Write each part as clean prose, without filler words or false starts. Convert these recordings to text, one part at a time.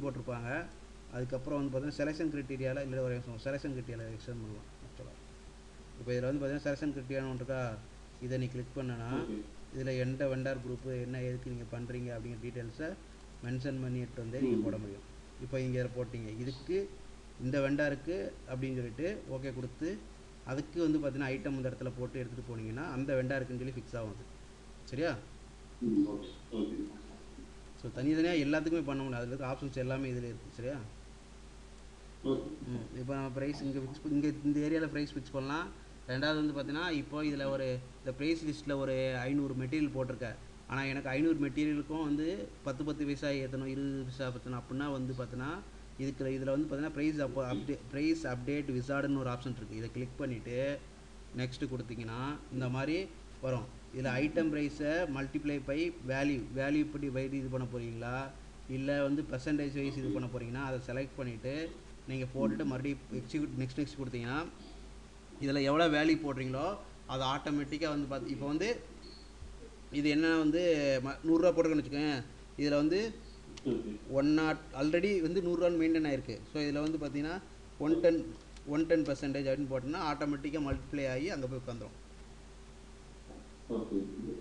போட்டிருப்பாங்க. அதுக்கப்புறம் வந்து பார்த்தீங்கன்னா செலெக்ஷன் கிரைட்டீரியாவில் இல்லை ஒரு செலெக்ஷன் கிரைட்டீரியாவில் எக்ஸ்டெண்ட் பண்ணலாம் ஆக்சுவலாக. இப்போ இதில் வந்து பார்த்தீங்கன்னா செலெக்ஷன் கிரைட்டீரியான்னு ஒன்று இருக்கா, இதை நீ கிளிக் பண்ணனா இதில் எந்த வெண்டார் குரூப்பு என்ன எதுக்கு நீங்கள் பண்ணுறீங்க அப்படிங்கிற டீட்டெயில்ஸை மென்ஷன் பண்ணிட்டு வந்து நீங்கள் போட முடியும். இப்போ இங்கே இதில் போட்டிங்க இதுக்கு இந்த வெண்டாருக்கு அப்படின்னு சொல்லிட்டு ஓகே கொடுத்து அதுக்கு வந்து பார்த்தீங்கன்னா ஐட்டம் இந்த இடத்துல போட்டு எடுத்துகிட்டு போனீங்கன்னா அந்த வெண்டாருக்குன்னு சொல்லி ஃபிக்ஸ் ஆகும் அது. சரியா? ஸோ தனித்தனியாக எல்லாத்துக்குமே பண்ண முடியும். அதில் இருக்க ஆப்ஷன்ஸ் எல்லாமே இதில் இருக்குது. சரியா? இப்போ நம்ம ப்ரைஸ் இங்கே இங்கே இந்த ஏரியாவில் ப்ரைஸ் ஃபிக்ஸ் பண்ணலாம். ரெண்டாவது வந்து பார்த்தீங்கன்னா இப்போ இதில் ஒரு இந்த ப்ரைஸ் லிஸ்ட்டில் ஒரு 500 மெட்டீரியல் போட்டிருக்கேன். ஆனால் எனக்கு 500 மெட்டீரியலுக்கும் வந்து 10 பைசா ஏற்றணும், 20 பைசா ஏற்றணும் அப்படின்னா வந்து பார்த்தீங்கன்னா இதில் வந்து பார்த்தீங்கன்னா ப்ரைஸ் அப்டேட் விசார்டுன்னு ஒரு ஆப்ஷன் இருக்குது. இதை கிளிக் பண்ணிவிட்டு நெக்ஸ்ட்டு கொடுத்தீங்கன்னா இந்த மாதிரி வரும். இதில் ஐட்டம் ப்ரைஸை மல்டிப்ளை பை வேல்யூ இப்படி வைட் இது பண்ண போகிறீங்களா இல்லை வந்து பர்சன்டேஜ் வைஸ் இது பண்ண போகிறீங்கன்னா அதை செலக்ட் பண்ணிவிட்டு நீங்கள் போட்டுட்டு மறுபடியும் நெக்ஸ்ட் கொடுத்தீங்கன்னா இதில் எவ்வளோ வேல்யூ போடுறீங்களோ அது ஆட்டோமேட்டிக்காக வந்து இப்போ வந்து இது என்ன வந்து 100 ரூபா போட்டுருக்குன்னு வச்சுக்கோங்க. இதில் வந்து ஆல்ரெடி வந்து 100 ரூபான்னு மெயின்டைன் ஆயிருக்கு. ஸோ இதில் வந்து பார்த்தீங்கன்னா 110% அப்படின்னு போட்டோம்னா ஆட்டோமேட்டிக்காக மல்டிப்ளை ஆகி அங்கே போய் உட்காந்துரும்.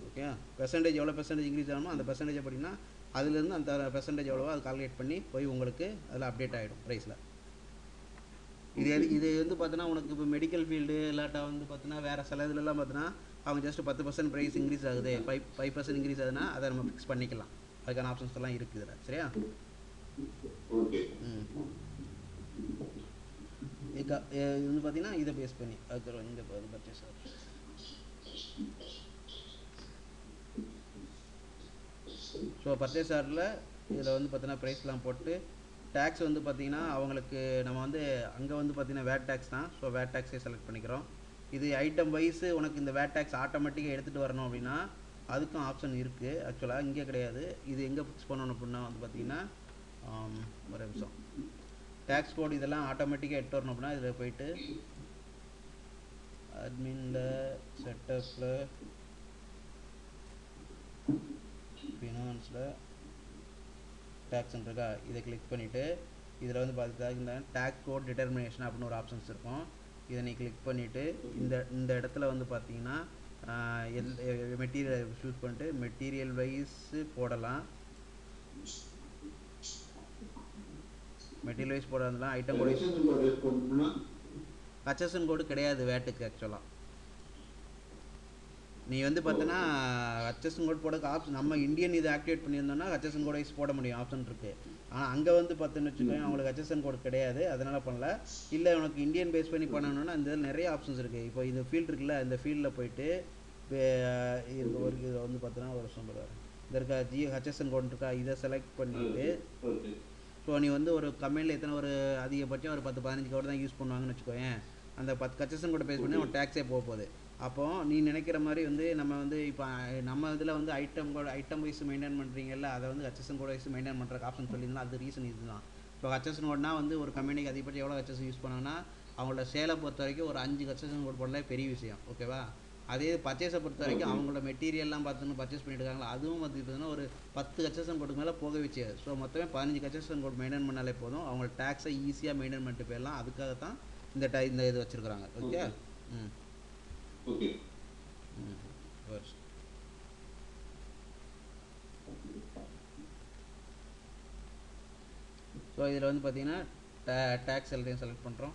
ஓகே, பெர்சன்டேஜ் எவ்வளோ பெர்சன்டேஜ் இன்க்ரீஸ் ஆகணுமோ அந்த பெர்சன்டேஜை பார்த்தீங்கன்னா அதுலேருந்து அந்த பெர்சன்டேஜ் எவ்வளவோ அது கால்குலேட் பண்ணி போய் உங்களுக்கு அதில் அப்டேட் ஆகிடும் ப்ரைஸில். இது வந்து பார்த்தீங்கன்னா உனக்கு இப்போ மெடிக்கல் ஃபீல்டு இல்லாட்டா வந்து பார்த்தீங்கன்னா வேறு சில இதுலலாம் பார்த்தீங்கன்னா அவங்க ஜஸ்ட் 10% ப்ரைஸ் இன்க்ரீஸ் ஆகுது, 5% இன்க்ரீஸ் ஆகுதுன்னா அதை நம்ம ஃபிக்ஸ் பண்ணிக்கலாம். அதுக்கான ஆப்ஷன்ஸ் எல்லாம் இருக்குது இதில். சரியா? இது வந்து பார்த்தீங்கன்னா இதை பேஸ் பண்ணி அதுக்கப்புறம் இங்கே பர்ச்சேஸ் ஆகும். ஸோ பர்ச்சேஸ் ஆர்டரில் இதில் வந்து பார்த்தீங்கன்னா ப்ரைஸ்லாம் போட்டு டேக்ஸ் வந்து பார்த்தீங்கன்னா அவங்களுக்கு நம்ம வந்து அங்கே வந்து பார்த்தீங்கன்னா வேட் டேக்ஸ் தான். ஸோ வேட் டேக்ஸே செலக்ட் பண்ணிக்கிறோம். இது ஐட்டம் வைஸு உனக்கு இந்த வேட் டேக்ஸ் ஆட்டோமேட்டிக்காக எடுத்துகிட்டு வரணும் அப்படின்னா அதுக்கும் ஆப்ஷன் இருக்குது. ஆக்சுவலாக இங்கே கிடையாது. இது எங்கே ஃபிக்ஸ் பண்ணணும் அப்படின்னா வந்து பார்த்தீங்கன்னா ஒரு நிமிஷம் டேக்ஸ் கோட் இதெல்லாம் ஆட்டோமேட்டிக்காக எடுத்து வரணும் அப்படின்னா இதில் போயிட்டு அட்மினில் செட்டப்பில் ஃபினான்ஸில் டேக்ஸ்ன்னு இருக்கா, இதை கிளிக் பண்ணிவிட்டு இதில் வந்து பார்த்தீங்கன்னா டேக்ஸ் கோட் டிட்டர்மினேஷன் அப்படின்னு ஒரு ஆப்ஷன்ஸ் இருக்கும். இதை நீ கிளிக் பண்ணிவிட்டு இந்த இடத்துல வந்து பார்த்தீங்கன்னா மெட்டீரியல் சூஸ் பண்ணிட்டு மெட்டீரியல் வைஸ் போடலாம். மெட்டீரியல் வைஸ் போடலாம். ஐட்டம் கோட் ஹச்எஸ்என் கோடு கிடையாது வேட்டுக்கு. ஆக்சுவலாக நீ வந்து பார்த்தீங்கன்னா ஹச்எஸ்என் கோட் போட ஆப்ஷன் நம்ம இந்தியன் இதை ஆக்டிவேட் பண்ணியிருந்தோம்னா ஹச்எஸ்என் கோட் வைஸ் போட முடியும், ஆப்ஷன் இருக்குது. ஆனால் அங்கே வந்து பார்த்தோன்னு வச்சுக்கோங்க அவங்களுக்கு ஹச்எஸ்என் கோட் கிடையாது, அதனால் பண்ணல. இல்லை உனக்கு இந்தியன் பேஸ் பண்ணி பண்ணணும்னா இந்த இதில் நிறைய ஆப்ஷன்ஸ் இருக்குது. இப்போ இந்த ஃபீல்டு இருக்குல்ல, இந்த ஃபீல்டில் போயிட்டு ஒரு இதில் வந்து பார்த்தோன்னா ஒரு சொல்லுவார் இந்த இருக்கா ஹச்எஸ்என் கோட் இருக்கா, இதை செலக்ட் பண்ணிவிட்டு ஸோ நீ வந்து ஒரு கம்பெனியில் எத்தனை ஒரு அதிகபட்சம் ஒரு 10-15 கோட் தான் யூஸ் பண்ணுவாங்கன்னு வச்சுக்கோங்க. அந்த 10 ஹச்எஸ்என் கோட் பேஸ் பண்ணி அவன் டேக்ஸே போக போகுது. அப்போது நீ நினைக்கிற மாதிரி வந்து நம்ம வந்து இப்போ நம்ம இதில் வந்து ஐட்டம் வைஸ் மெயின்டைன் பண்ணுறீங்கல்ல, அதை வந்து ஹச்எஸ்என் கோட் வைஸ் மெயின்டைன் பண்ணுறக்கு ஆப்ஷன் சொல்லியிருந்தா அது ரீசன் இதுதான். இப்போ ஹச்எஸ்என் கோட்னா வந்து ஒரு கம்பெனிக்கு அதிகபட்சம் எவ்வளோ ஹச்எஸ் யூஸ் பண்ணாங்கன்னா அவங்களோட சேலை பொறுத்த வரைக்கும் ஒரு 5 ஹச்எஸ்என் கோட் போடல பெரிய விஷயம். ஓகேவா? அதே பர்ச்சேஸை பொறுத்த வரைக்கும் அவங்களோட மெட்டீரியல்லாம் பார்த்துன்னு பர்ச்சேஸ் பண்ணிட்டு இருக்காங்களா, அதுவும் பார்த்துக்கிட்டோன்னா ஒரு 10 ஹச்எஸ்என் கோட்டுக்கு மேலே போகவே செய்யாது. ஸோ மொத்தமே 15 ஹச்எஸ்என் கோட் மெயின்டைன் பண்ணாலே போதும், அவங்களோட டேக்ஸை ஈஸியாக மெயின்டைன் பண்ணிட்டு போயிடலாம். அதுக்காகத்தான் இந்த இது வச்சுருக்குறாங்க. ஓகே. ஓகே. ஸோ இதில் வந்து பார்த்தீங்கன்னா டேக்ஸ் எல்லாத்தையும் செலக்ட் பண்ணுறோம்.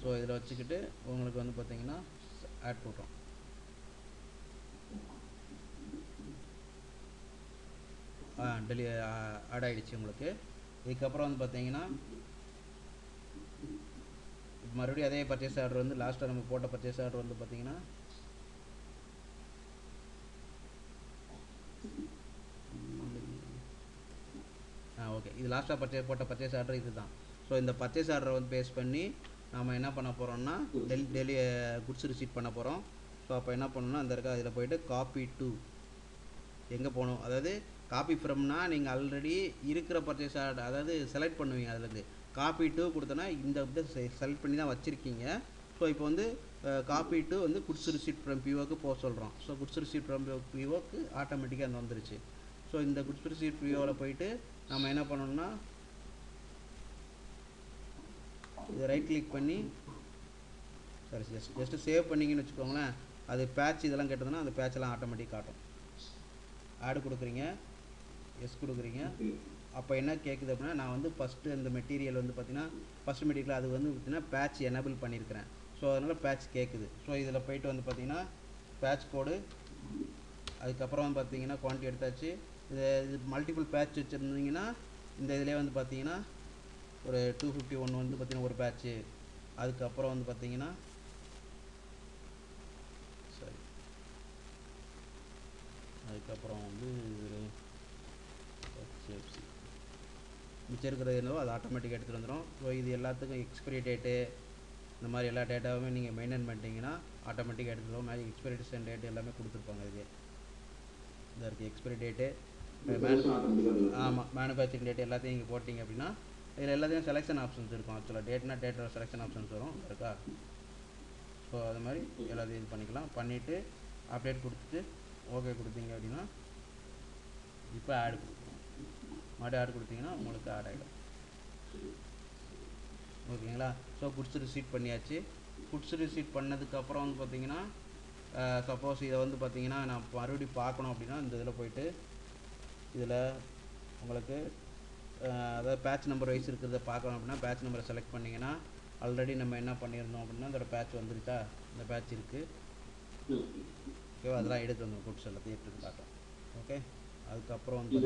ஸோ இதில் வச்சுக்கிட்டு உங்களுக்கு வந்து பார்த்தீங்கன்னா ஆட் பண்ணுறோம். ஆட் ஆகிடுச்சு உங்களுக்கு. இதுக்கப்புறம் வந்து பார்த்தீங்கன்னா மறுபடியும் அதே பர்ச்சேஸ் ஆர்டர் வந்து லாஸ்ட்டாக நம்ம போட்ட பர்ச்சேஸ் ஆர்டர் வந்து பார்த்தீங்கன்னா ஓகே, இது லாஸ்ட்டாக போட்ட பர்ச்சேஸ் ஆர்டர் இது தான். ஸோ இந்த பர்ச்சேஸ் ஆர்டரை வந்து பேஸ் பண்ணி நம்ம என்ன பண்ண போகிறோம்னா டெய்லி குட்ஸ் ரிசீட் பண்ண போகிறோம். ஸோ அப்போ என்ன பண்ணணும்னா அந்த இருக்க இதில் போய்ட்டு காப்பி டு எங்கே போகணும், அதாவது காப்பி ஃப்ரம்னா நீங்கள் ஆல்ரெடி இருக்கிற பர்ச்சேஸ் ஆர்டர் அதாவது செலக்ட் பண்ணுவீங்க. அதுலேருந்து காப்பி டு கொடுத்தோன்னா இந்த செலக்ட் பண்ணி தான் வச்சுருக்கீங்க. ஸோ இப்போ வந்து காப்பி டு வந்து குட்ஸ் ரிசீட் ஃப்ரம் பிஓக்கு போக சொல்கிறோம். ஸோ குட்ஸ் ரிசீட் ஃப்ரம் பிஓக்கு ஆட்டோமேட்டிக்காக அந்த வந்துருச்சு. ஸோ இந்த குட்ஸ் ரிசீட் பிஓவில் போயிட்டு நம்ம என்ன பண்ணணும்னா இதை ரைட் கிளிக் பண்ணி சரி ஜஸ்ட்டு சேவ் பண்ணிங்கன்னு வச்சுக்கோங்களேன். அது பேட்ச் இதெல்லாம் கேட்டதுன்னா அந்த பேட்செல்லாம் ஆட்டோமேட்டிக் காட்டும். ஆடு கொடுக்குறீங்க, எஸ் கொடுக்குறீங்க. அப்போ என்ன கேட்குது அப்படின்னா நான் வந்து ஃபஸ்ட்டு அந்த மெட்டீரியல் வந்து பார்த்தீங்கன்னா ஃபஸ்ட் மெட்டீரியல் அது வந்து பார்த்தீங்கன்னா பேட்ச் எனேபிள் பண்ணியிருக்கிறேன். ஸோ அதனால் பேட்ச் கேட்குது. ஸோ இதில் போய்ட்டு வந்து பார்த்தீங்கன்னா பேட்ச் கோடு, அதுக்கப்புறம் வந்து பார்த்தீங்கன்னா குவான்டிட்டி எடுத்தாச்சு. இது மல்டிபிள் பேட்ச் வச்சுருந்தீங்கன்னா இந்த இதிலே வந்து பார்த்தீங்கன்னா ஒரு 251 வந்து பார்த்தீங்கன்னா ஒரு பேட்ச்சு. அதுக்கப்புறம் வந்து பார்த்தீங்கன்னா சரி அதுக்கப்புறம் வந்து ஹெச்எஃப்சி மிச்சம் இருக்கிறது என்னவோ அது ஆட்டோமேட்டிக்காக எடுத்துகிட்டு வந்துடும். ஸோ இது எல்லாத்துக்கும் எக்ஸ்பைரி டேட்டு இந்த மாதிரி எல்லா டேட்டாவுமே நீங்கள் மெயின்டைன் பண்ணிட்டீங்கன்னா ஆட்டோமேட்டிக்காக எடுத்துகிட்டு வரும். எக்ஸ்பைரேஷன் டேட் எல்லாமே கொடுத்துருப்பாங்க. இதே இதாக இருக்குது எக்ஸ்பைரி டேட்டு, ஆமாம் மேனுஃபேக்சரிங் டேட் எல்லாத்தையும் நீங்கள் போட்டிங்க அப்படின்னா இதில் எல்லாத்தையும் செலெக்ஷன் ஆப்ஷன்ஸ் இருக்கும். ஆக்சுவலாக டேட்னா டேட்டோட செலெக்ஷன் ஆப்ஷன்ஸ் வரும் இருக்கா. ஸோ அது மாதிரி எல்லாத்தையும் இது பண்ணிக்கலாம். பண்ணிவிட்டு அப்டேட் கொடுத்துட்டு ஓகே கொடுத்தீங்க அப்படின்னா இப்போ ஆட் கொடுக்கணும். மறுபடியும் ஆட் கொடுத்தீங்கன்னா உங்களுக்கு ஆட் ஆகிடும். ஓகேங்களா. ஸோ குட்ஸ் ரிசீட் பண்ணியாச்சு. குட்ஸ் ரிசீட் பண்ணதுக்கப்புறம் வந்து பார்த்தீங்கன்னா சப்போஸ் இதை வந்து பார்த்தீங்கன்னா நான் மறுபடியும் பார்க்கணும் அப்படின்னா இந்த இதில் போயிட்டு இதில் உங்களுக்கு அதாவது பேட்ச் நம்பர் வைஸ் இருக்கிறத பார்க்கணும் அப்படின்னா பேட்ச் நம்பரை செலக்ட் பண்ணிங்கன்னா ஆல்ரெடி நம்ம என்ன பண்ணியிருந்தோம் அப்படின்னா அதோட பேட்ச் வந்துருச்சா, இந்த பேட்ச் இருக்குது. ஓகேவா, அதெல்லாம் எடுத்து வந்துடும். குட்ஸ் எல்லாத்தையும் எடுத்து காட்டும். ஓகே. அதுக்கப்புறம் வந்து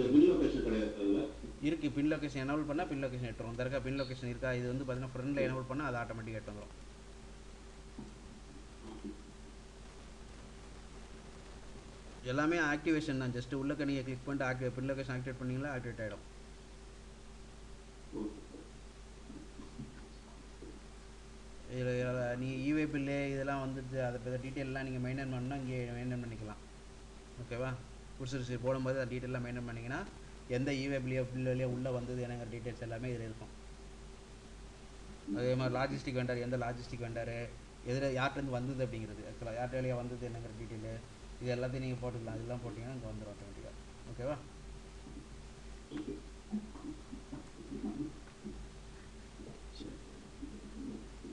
இருக்குது பின் லொக்கேஷன் எனேபிள் பண்ணால் பின் லொக்கேஷன் எடுத்துரும். இந்த இருக்கா பின் லொக்கேஷன் இருக்கா, இது வந்து பார்த்தீங்கன்னா ஃப்ரெண்டில் எனேபிள் பண்ணால் அது ஆட்டோமேட்டிக்காக எடுத்து வந்துடும். எல்லாமே ஆக்டிவேஷன் தான். ஜஸ்ட்டு உள்ளே நீங்கள் கிளிக் பண்ணிட்டு பின் லொக்கேஷன் ஆக்டிவேட் பண்ணிங்களா ஆக்டிவேட் ஆகிடும். இதில் நீங்கள் இவே பில்லு இதெல்லாம் வந்துட்டு அதை பற்றி டீட்டெயிலெலாம் நீங்கள் மெயின்டைன் பண்ணால் இங்கே மெயின்டைன் பண்ணிக்கலாம். ஓகேவா. குட்ஸ் ரிசீட் போடும்போது அந்த டீட்டெயிலாம் மெயின்டைன் பண்ணிங்கன்னா எந்த இவே பில்லையோ உள்ளே வந்தது என்னங்கிற டீட்டெயில்ஸ் எல்லாமே இதில் இருக்கும். அதே மாதிரி லாஜிஸ்டிக் வெண்டர், எந்த லாஜிஸ்டிக் வெண்டரு எதில் யார்கிட்டருந்து வந்தது அப்படிங்கிறது, ஆக்சுவலாக யார்கிட்ட வேலையாக வந்தது என்னங்கிற டீட்டெயிலு இது எல்லாத்தையும் நீங்கள் போட்டுக்கலாம். இதெல்லாம் போட்டிங்கன்னா இங்கே வந்துடும் ஆட்டோமேட்டிக்காக. ஓகேவா.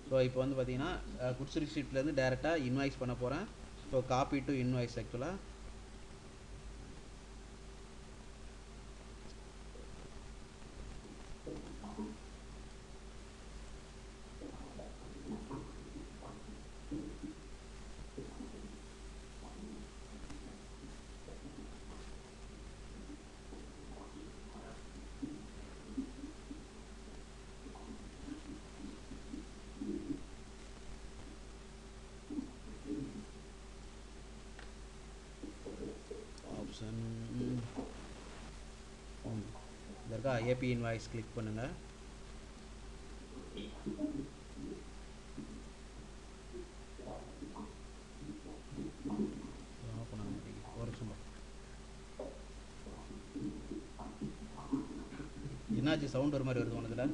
ஸோ இப்போ வந்து பார்த்தீங்கன்னா குட்ஸ் ரிசீட்லேருந்து டேரெக்டாக இன்வாய்ஸ் பண்ண போகிறேன். ஸோ காப்பி டு இன்வாய்ஸ் ஆக்சுவலாக இருக்கா ஏபி இன்வாய்ஸ் கிளிக் பண்ணுங்கள். ஒரு சும்மா என்னாச்சு சவுண்ட் ஒரு மாதிரி வருது உனதுல.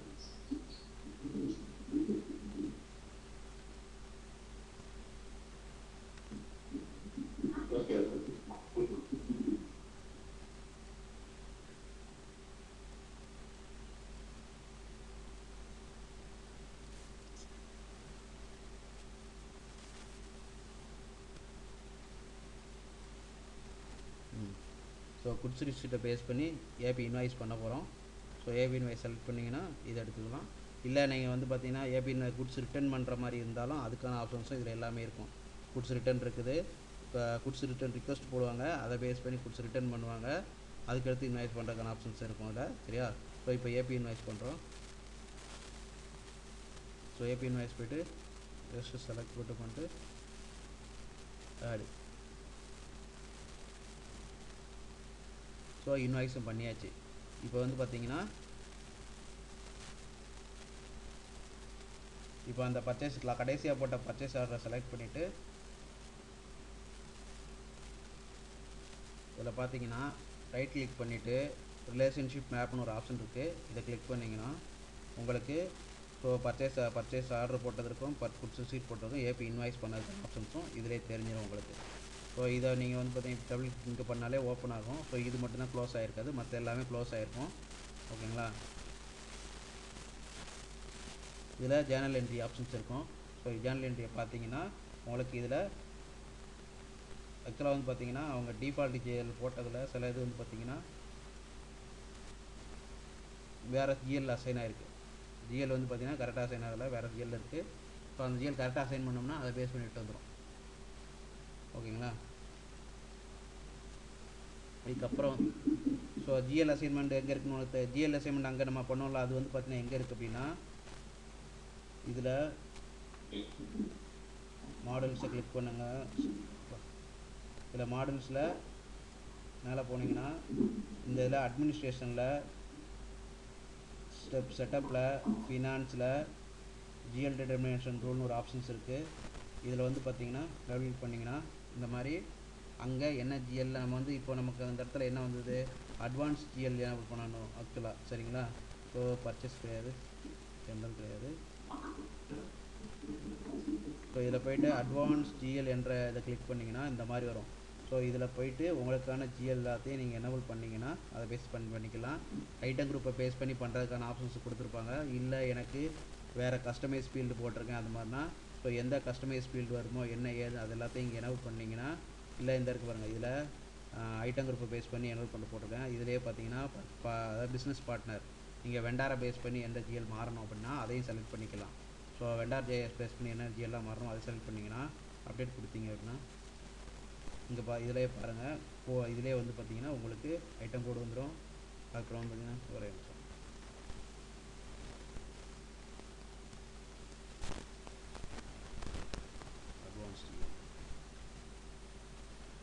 ஸோ குட்ஸ் ரிசீட்டை பேஸ் பண்ணி ஏபி இன்வாய்ஸ் பண்ண போகிறோம். ஸோ ஏபி இன்வாய்ஸ் செலக்ட் பண்ணிங்கன்னா இதை எடுத்துக்கலாம். இல்லை நீங்கள் வந்து பார்த்தீங்கன்னா ஏபி குட்ஸ் ரிட்டர்ன் பண்ணுற மாதிரி இருந்தாலும் அதுக்கான ஆப்ஷன்ஸும் இதில் எல்லாமே இருக்கும். குட்ஸ் ரிட்டர்ன் இருக்குது. இப்போ குட்ஸ் ரிட்டர்ன் ரிக்வஸ்ட் போடுவாங்க, அதை பேஸ் பண்ணி குட்ஸ் ரிட்டர்ன் பண்ணுவாங்க. அதுக்கடுத்து இன்வாய்ஸ் பண்ணுறதுக்கான ஆப்ஷன்ஸ் இருக்கும் அதில். சரியா. ஸோ இப்போ ஏபி இன்வாய்ஸ் பண்ணுறோம். ஸோ ஏபி இன்வாய்ஸ் போய்ட்டு ஜஸ்ட்டு செலக்ட் போட்டு பண்ணிட்டு ஆடு. ஸோ இன்வாய்ஸும் பண்ணியாச்சு. இப்போ வந்து பார்த்தீங்கன்னா இப்போ அந்த பர்ச்சேஸ்லாம் கடைசியாக போட்ட பர்ச்சேஸ் ஆர்டரை செலக்ட் பண்ணிவிட்டு இதில் பார்த்தீங்கன்னா ரைட் கிளிக் பண்ணிவிட்டு ரிலேஷன்ஷிப் மேப்னு ஒரு ஆப்ஷன் இருக்குது. இதை கிளிக் பண்ணிங்கன்னா உங்களுக்கு ஸோ பர்ச்சேஸ் ஆர்டர் போட்டதற்கும் ஃபுட்ஸ் ரிசீட் போட்டதுக்கும் ஏபி இன்வாய்ஸ் பண்ணதுக்கு ஆப்ஷன்ஸும் இதிலே தெரிஞ்சிடும் உங்களுக்கு. ஸோ இதை நீங்கள் வந்து பார்த்தீங்கன்னா டபுள் கிளிக் பண்ணாலே ஓப்பன் ஆகும். ஸோ இது மட்டும்தான் க்ளோஸ் ஆகிருக்காது, மற்ற எல்லாமே க்ளோஸ் ஆகிருக்கும். ஓகேங்களா? இதில் ஜேர்னல் என்ட்ரி ஆப்ஷன்ஸ் இருக்கும். ஸோ ஜேர்னல் என்ட்ரியை பார்த்தீங்கன்னா உங்களுக்கு இதில் ஆக்சுவலாக வந்து பார்த்தீங்கன்னா அவங்க டிஃபால்ட் ஜிஎல் போட்டதில் சில இது வந்து பார்த்தீங்கன்னா வேறு ஜிஎல் அசைன் ஆகிருக்கு. ஜிஎல் வந்து பார்த்தீங்கன்னா கரெக்டாக அசைன் ஆகலை, வேறு ஜிஎல் இருக்குது. ஸோ அந்த ஜிஎல் கரெக்டாக அசைன் பண்ணோம்னா அதை பேஸ் பண்ணிட்டு வந்துடும். ஓகேங்களா? இதுக்கப்புறம் ஸோ ஜிஎல் அசைன்மெண்ட் எங்கே இருக்குன்னு உங்களுக்கு ஜிஎல் அசைன்மெண்ட் அங்கே நம்ம பண்ணோம்ல, அது வந்து பார்த்தீங்கன்னா எங்கே இருக்குது அப்படின்னா இதில் மாடல்ஸை கிளிக் பண்ணுங்கள். இதில் மாடல்ஸில் மேலே போனீங்கன்னா இந்த இதில் அட்மினிஸ்ட்ரேஷனில் செட்டப்பில் ஃபினான்ஸில் ஜிஎல் டிட்டர்மினேஷன் ரூல்னு ஒரு ஆப்ஷன்ஸ் இருக்குது. இதில் வந்து பார்த்தீங்கன்னா டபுள் கிளிக் பண்ணிங்கன்னா இந்த மாதிரி அங்கே என்ன ஜிஎல்ல நம்ம வந்து இப்போ நமக்கு அந்த இடத்துல என்ன வந்தது, அட்வான்ஸ் ஜிஎல் என்ன பண்ணணும் ஆக்சுவலாக. சரிங்களா? ஸோ பர்ச்சேஸ் கிடையாது, ஜென்ரல் கிடையாது. ஸோ இதில் போய்ட்டு அட்வான்ஸ் ஜிஎல் என்ற இதை கிளிக் பண்ணிங்கன்னா இந்த மாதிரி வரும். ஸோ இதில் போய்ட்டு உங்களுக்கான ஜிஎல் எல்லாத்தையும் நீங்கள் எனேபிள் பண்ணிங்கன்னா அதை பேஸ் பண்ணிக்கலாம். ஐட்டம் குரூப்பை பேஸ் பண்ணி பண்ணுறதுக்கான ஆப்ஷன்ஸ் கொடுத்துருப்பாங்க. இல்லை எனக்கு வேறு கஸ்டமைஸ் ஃபீல்டு போட்டிருக்கேன் அது மாதிரினா, ஸோ எந்த கஸ்டமைஸ் ஃபீல்டு வருமோ என்ன ஏது அது எல்லாத்தையும் இங்கே எனேபிள் பண்ணிங்கன்னா, இல்லை இந்த இருக்கு பாருங்கள், இதில் ஐட்டம் குரூப்பை பேஸ் பண்ணி எனேபிள் பண்ணி போட்டிருக்கேன். இதிலே பார்த்தீங்கன்னா அதாவது பிஸ்னஸ் பார்ட்னர் நீங்கள் வெண்டாரை பேஸ் பண்ணி எந்த ஜிஎல் மாறணும் அப்படின்னா அதையும் செலக்ட் பண்ணிக்கலாம். ஸோ வெண்டார் ஜேஎஸ் பேஸ் பண்ணி என்ன ஜிஎல்லாம் மாறணும் அதை செலக்ட் பண்ணிங்கன்னா அப்டேட் கொடுத்தீங்க அப்படின்னா இங்கே இதிலே பாருங்கள், இதிலே வந்து பார்த்தீங்கன்னா உங்களுக்கு ஐட்டம் கோடு வந்துடும். அதுக்கப்புறம் வந்து பார்த்தீங்கன்னா ஒரே நிமிஷம் அட்வான்ஸ்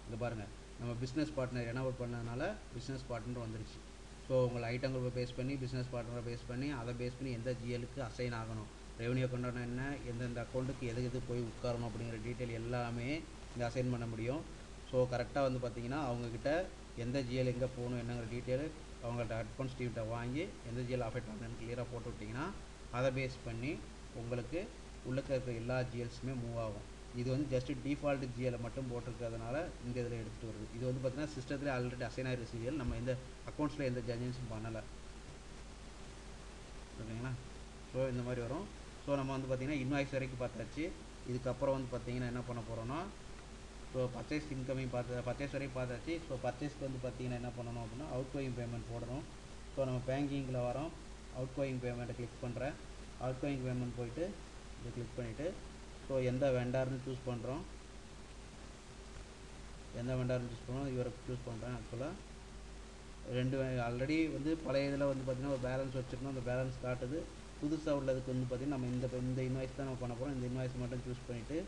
இங்கே பாருங்கள், நம்ம பிஸ்னஸ் பார்ட்னர் எனேபிள் பண்ணதுனால பிஸ்னஸ் பார்ட்னர் வந்துருச்சு. ஸோ உங்களை ஐட்டம் குரூப்பை பேஸ் பண்ணி பிஸ்னஸ் பார்ட்னரை பேஸ் பண்ணி அதை பேஸ் பண்ணி எந்த ஜிஎலுக்கு அசைன் ஆகணும், ரெவன்யூ அக்கௌண்ட்னா என்ன, எந்தெந்த அக்கௌண்ட்டுக்கு எது போய் உட்காரணும் அப்படிங்கிற டீட்டெயில் எல்லாமே இங்கே அசைன் பண்ண முடியும். ஸோ கரெக்டாக வந்து பார்த்தீங்கன்னா அவங்கக்கிட்ட எந்த ஜிஎல் எங்கே போகணும் என்னங்கிற டீட்டெயில் அவங்கள்ட்ட அட்வான்ஸ் டீம்கிட்ட வாங்கி எந்த ஜிஎல் அஃபெக்ட் ஆகுதுன்னு கிளியராக போட்டு விட்டிங்கன்னா அதை பேஸ் பண்ணி உங்களுக்கு உள்ளே இருக்கிற எல்லா ஜிஎல்ஸுமே மூவ் ஆகும். இது வந்து ஜஸ்ட்டு டிஃபால்ட் ஜிஎலை மட்டும் போட்டிருக்கிறதுனால இந்த இதில் எடுத்துகிட்டு வருது. இது வந்து பார்த்தீங்கன்னா சிஸ்டத்தில் ஆல்ரெடி அசைன் ஆகிற ஜிஎல், நம்ம எந்த அக்கௌண்ட்ஸில் எந்த சேஞ்சஸும் பண்ணலை. ஓகேங்களா? ஸோ இந்த மாதிரி வரும். ஸோ நம்ம வந்து பார்த்திங்கன்னா இன்வாய்ஸ் வரைக்கும் பார்த்தாச்சு. இதுக்கப்புறம் வந்து பார்த்திங்கன்னா என்ன பண்ண போகிறோன்னா, ஸோ பர்ச்சேஸ் இன்கமிங் பர்ச்சேஸ் வரைக்கும் பார்த்தாச்சு. ஸோ பர்ச்சேஸ்க்கு வந்து பார்த்திங்கன்னா என்ன பண்ணணும் அப்படின்னா அவுட் கோயிங் பேமெண்ட் போடணும். ஸோ நம்ம பேங்கிங்கில் வரோம், அவுட் கோயிங் பேமெண்ட்டை கிளிக் பண்ணுறேன். அவுட் கோயிங் பேமெண்ட் போயிட்டு இதை கிளிக் பண்ணிவிட்டு ஸோ எந்த வெண்டார்னு சூஸ் பண்ணுறோம், இவரை சூஸ் பண்ணுறேன். ஆக்சுவலாக ரெண்டு ஆல்ரெடி வந்து பழைய இதில் வந்து பார்த்திங்கன்னா ஒரு பேலன்ஸ் வச்சுருக்கோம், அந்த பேலன்ஸ் காட்டுது. புதுசாக உள்ளதுக்கு வந்து பார்த்திங்கன்னா நம்ம இந்த இன்வாய்ஸ் தான் நம்ம பண்ண போகிறோம். இந்த இன்வாய்ஸ் மட்டும் சூஸ் பண்ணிவிட்டு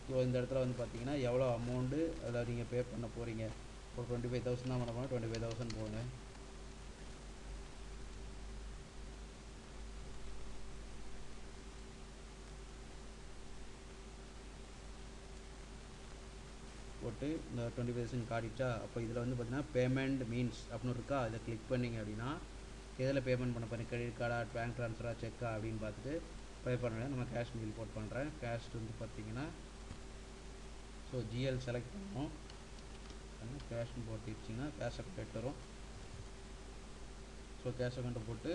ஸோ இந்த இடத்துல வந்து பார்த்திங்கன்னா எவ்வளோ அமௌண்ட்டு அதில் நீங்கள் பே பண்ண போகிறீங்க. ஒரு 25,000 தான் பண்ண போகிறோம், 25,000 போங்க. போட்டு இந்த 20% காட்டிச்சா, அப்போ இதில் வந்து பார்த்தீங்கன்னா பேமெண்ட் மீன்ஸ் அப்படின்னு இருக்கா, இதை கிளிக் பண்ணிங்க அப்படின்னா எதில் பேமெண்ட் பண்ண போகிறீங்க, கிரெடிட் கார்டா, பேங்க் ட்ரான்ஸ்ஃபரா, செக்கா அப்படின்னு பார்த்துட்டு பே பண்ணுறேன். நம்ம கேஷ் பில் போட் பண்ணுறேன். கேஷ் வந்து பார்த்தீங்கன்னா ஸோ ஜிஎல் செலக்ட் பண்ணணும். கேஷ்னு போட்டு வச்சிங்கன்னா கேஷ் அக்கௌண்ட் வரும். ஸோ கேஷ் அக்கௌண்ட்டை போட்டு